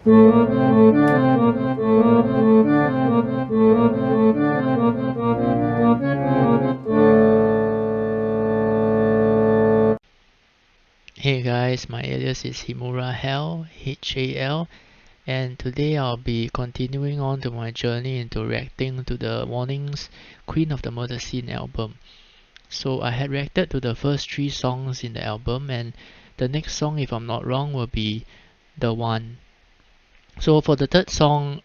Hey guys, my alias is Himura Hell, H-A-L, and today I'll be continuing on to my journey into reacting to the Warning's Queen of the Murder Scene album. So I had reacted to the first 3 songs in the album, and the next song, if I'm not wrong, will be The One. So for the third song,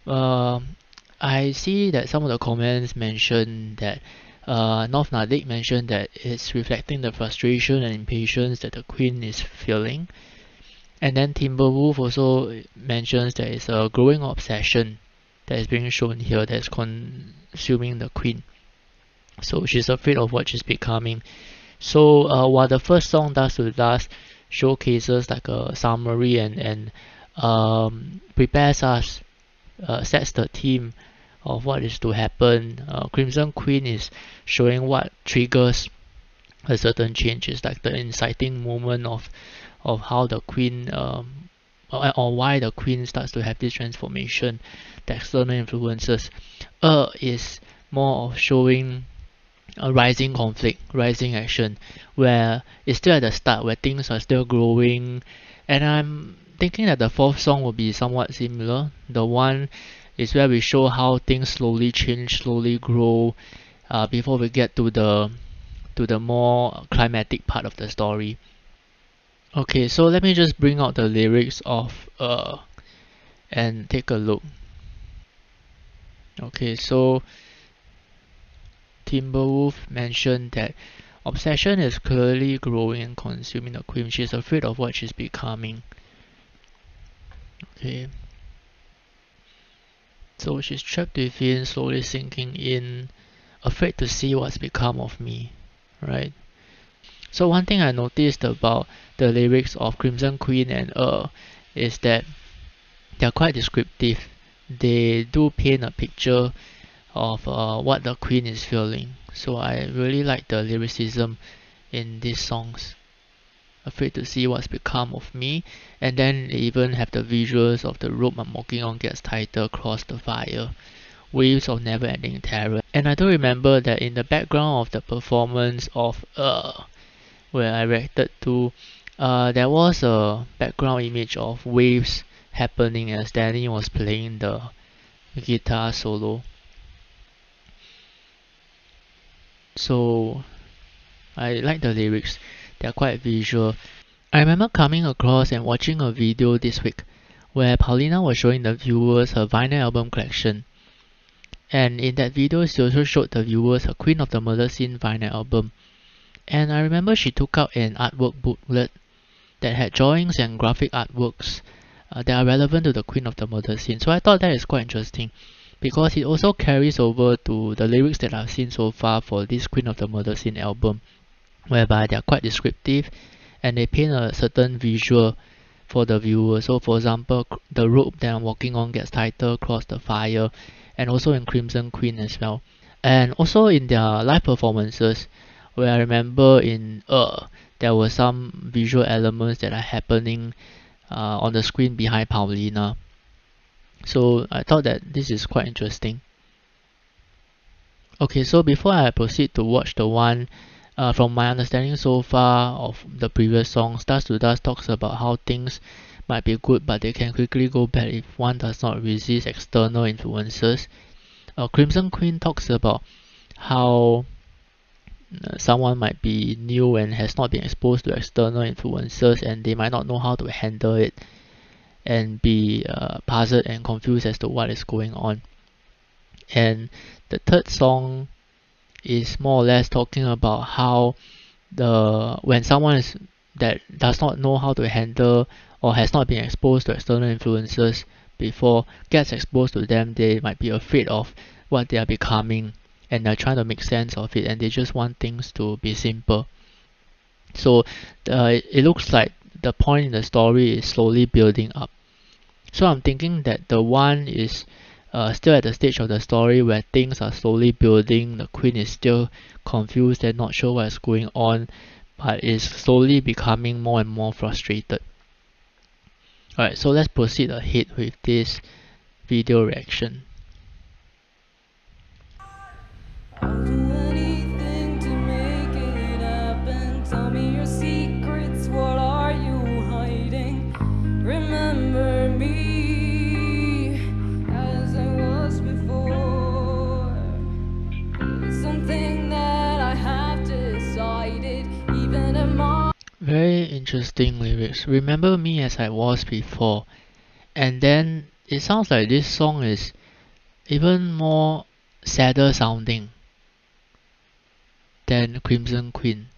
I see that some of the comments mention that North Nardik mentioned that it's reflecting the frustration and impatience that the Queen is feeling. And then Timberwolf also mentions that it's a growing obsession that is being shown here that's consuming the Queen. So she's afraid of what she's becoming. So while the first song does to last showcases like a summary and prepares us, sets the theme of what is to happen, Crimson Queen is showing what triggers a certain change. It's like the inciting moment of how the Queen or why the Queen starts to have this transformation, the external influences. Is more of showing a rising conflict, rising action, where it's still at the start, where things are still growing. And I'm thinking that the fourth song will be somewhat similar. The one is where we show how things slowly change, slowly grow, before we get to the more climatic part of the story. Okay, so let me just bring out the lyrics of and take a look. Okay, so Timberwolf mentioned that obsession is clearly growing and consuming the Queen. She's afraid of what she's becoming. Okay. So she's trapped within, slowly sinking in, afraid to see what's become of me. Right? So one thing I noticed about the lyrics of Crimson Queen and is that they're quite descriptive. They do paint a picture of what the Queen is feeling. So I really like the lyricism in these songs. Afraid to see what's become of me, and then they even have the visuals of the rope I'm walking on gets tighter across the fire, waves of never-ending terror. And I do remember that in the background of the performance of where I reacted to, there was a background image of waves happening as Danny was playing the guitar solo. So I like the lyrics, they're quite visual. I remember coming across and watching a video this week where Paulina was showing the viewers her vinyl album collection. And in that video, she also showed the viewers her Queen of the Murder Scene vinyl album. And I remember she took out an artwork booklet that had drawings and graphic artworks that are relevant to the Queen of the Murder Scene. So I thought that is quite interesting because it also carries over to the lyrics that I've seen so far for this Queen of the Murder Scene album, whereby they are quite descriptive and they paint a certain visual for the viewer. So for example, the rope that I'm walking on gets tighter across the fire, and also in Crimson Queen as well. And also in their live performances, where I remember in there were some visual elements that are happening on the screen behind Paulina. So I thought that this is quite interesting. Okay, so before I proceed to watch the one, from my understanding so far of the previous songs, Dust to Dust talks about how things might be good but they can quickly go bad if one does not resist external influences. Crimson Queen talks about how someone might be new and has not been exposed to external influences and they might not know how to handle it and be puzzled and confused as to what is going on. And the third song is more or less talking about how when someone that does not know how to handle or has not been exposed to external influences before gets exposed to them, they might be afraid of what they are becoming and they're trying to make sense of it and they just want things to be simple. So it looks like the point in the story is slowly building up. So I'm thinking that the one is still at the stage of the story where things are slowly building. The Queen is still confused and not sure what's going on, but is slowly becoming more and more frustrated. Alright, so let's proceed ahead with this video reaction. I'll do anything to make it happen. Tell me your secrets, what are you hiding? Remember me as I was before. It's something that I have decided, even if my Very interesting lyrics. Remember me as I was before. And then it sounds like this song is even more sadder sounding than Crimson Queen.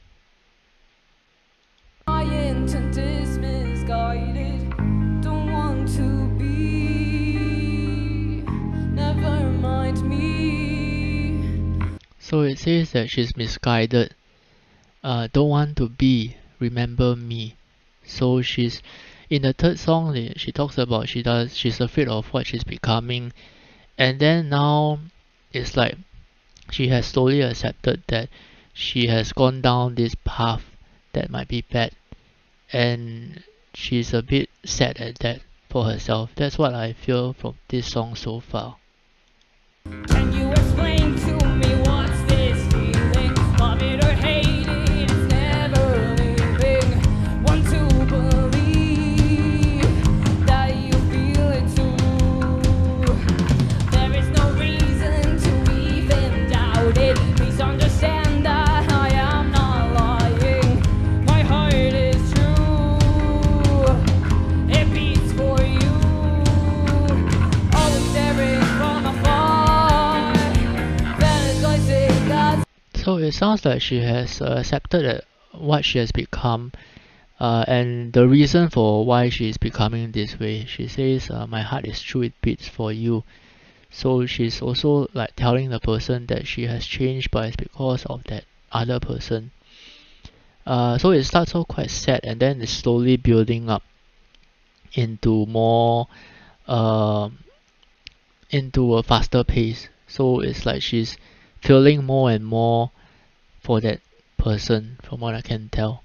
intent is misguided. Don't want to be. Never mind me. So it says that she's misguided. Don't want to be. Remember me. So she's in the third song. She talks about she's afraid of what she's becoming, and then now it's like she has slowly accepted that she has gone down this path that might be bad, and she's a bit sad at that for herself. That's what I feel from this song so far. Can you explain to me what's this feeling? Love it or hate it, it's never leaving. Want to believe that you feel it too. There is no reason to even doubt it. Please understand that I am not lying. My heart is true. It beats for you. Always staring from afar. Fantasizing that. So it sounds like she has accepted that what she has become, and the reason for why she is becoming this way. She says, "My heart is true; it beats for you." So she's also like telling the person that she has changed, but it's because of that other person. So it starts off quite sad, and then it's slowly building up into more, into a faster pace. So it's like she's feeling more and more for that person, from what I can tell.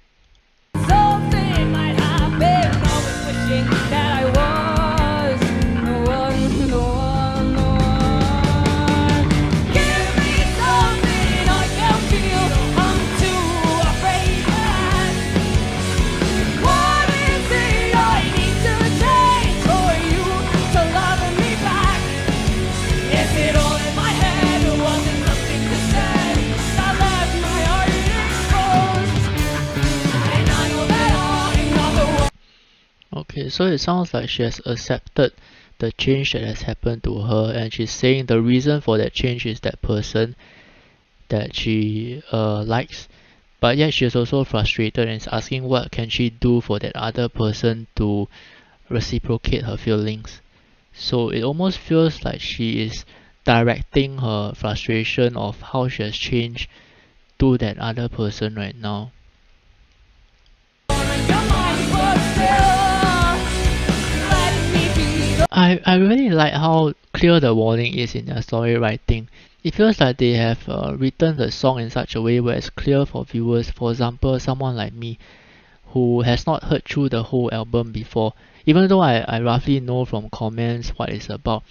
Something might happen. Always wishing that I was the one, the one, the one. Give me something I can feel. I'm too afraid to ask. What is it I need to change for you to love me back? Is it all in my head or was it something to say that left my heart exposed? And I know that I'm not the one. Okay, so it sounds like she has accepted the change that has happened to her, and she's saying the reason for that change is that person that she likes, but yet she's also frustrated and is asking what can she do for that other person to reciprocate her feelings. So it almost feels like she is directing her frustration of how she has changed to that other person right now. I really like how clear the warning is in their story writing. It feels like they have written the song in such a way where it's clear for viewers. For example, someone like me who has not heard through the whole album before, even though I roughly know from comments what it's about,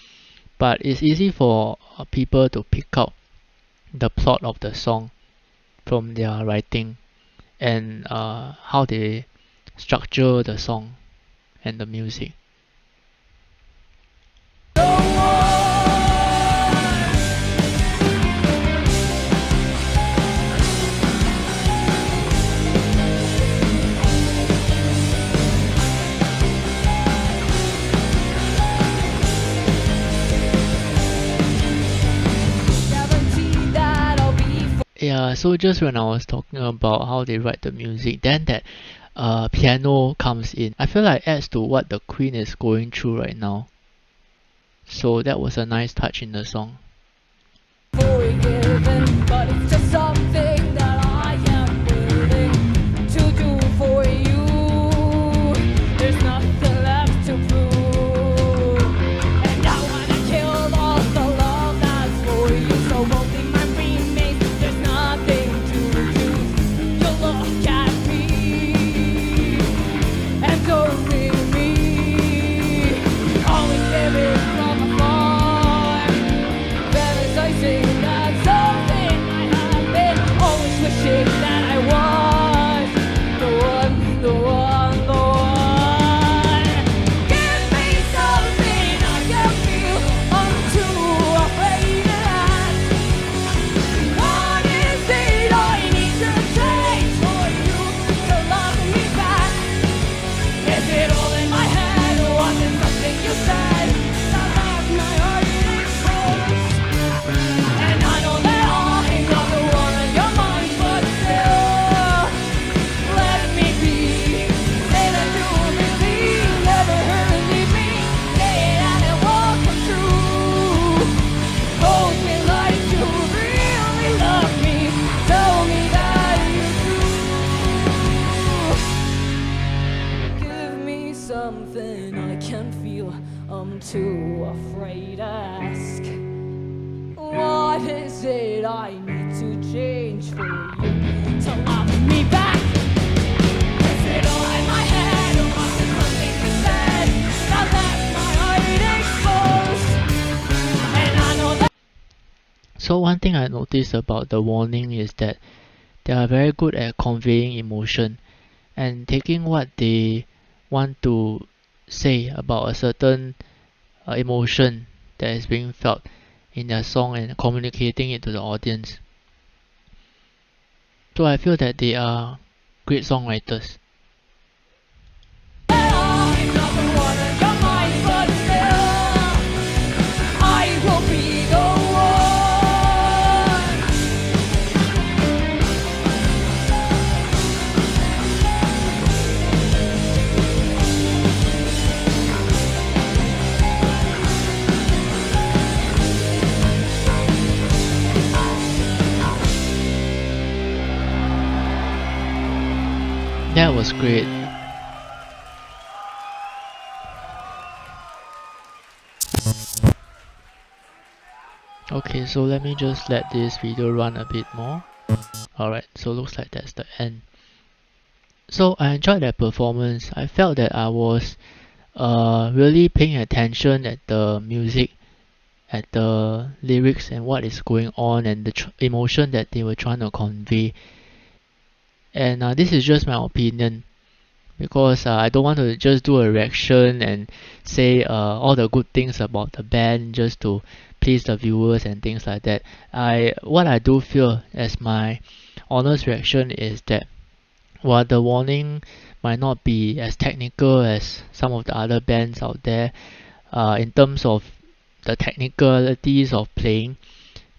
but it's easy for people to pick out the plot of the song from their writing, and how they structure the song and the music. Yeah, so just when I was talking about how they write the music, then that piano comes in. I feel like it adds to what the Queen is going through right now. So that was a nice touch in the song. Forgiven, but it's just something that I am willing to do for you. There's nothing left to prove, and I wanna kill all the love that's for you. So won't be my remains. There's nothing to choose. You look at me and don't leave me. you, I'm too afraid to ask. What is it I need to change for you to love me back? Is it all in my head, or was it something you said that left my heart exposed? And I know that. So one thing I noticed about the warning is that they are very good at conveying emotion and taking what they want to say about a certain emotion that is being felt in their song and communicating it to the audience. So I feel that they are great songwriters. I'm not the one on your mind, but still, I will be the one. That was great. Okay, so let me just let this video run a bit more. Alright, so looks like that's the end. So I enjoyed that performance. I felt that I was really paying attention at the music, at the lyrics and what is going on and the emotion that they were trying to convey. And this is just my opinion, because I don't want to just do a reaction and say all the good things about the band just to please the viewers and things like that. What I do feel as my honest reaction is that while the warning might not be as technical as some of the other bands out there in terms of the technicalities of playing,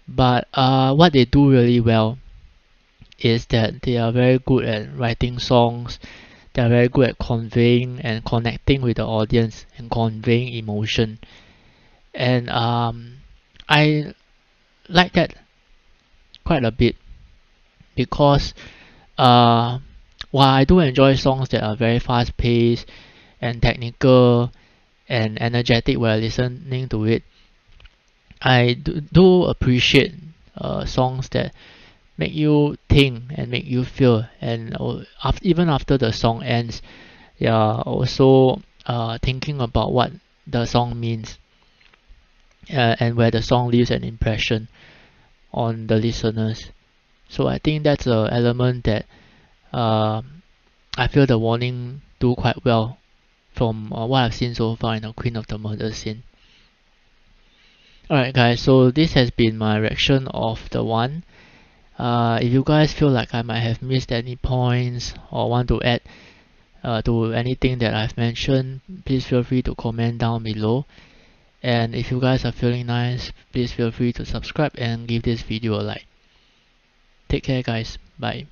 but what they do really well is that they are very good at writing songs. They are very good at conveying and connecting with the audience and conveying emotion. And I like that quite a bit, because while I do enjoy songs that are very fast paced and technical and energetic while listening to it, I do appreciate songs that make you think and make you feel, and even after the song ends, you're also thinking about what the song means, and where the song leaves an impression on the listeners. So I think that's an element that I feel the warning do quite well from what I've seen so far in the Queen of the Murder Scene. Alright guys, so this has been my reaction of the one. If you guys feel like I might have missed any points or want to add to anything that I've mentioned, please feel free to comment down below. And if you guys are feeling nice, please feel free to subscribe and give this video a like. Take care guys, bye.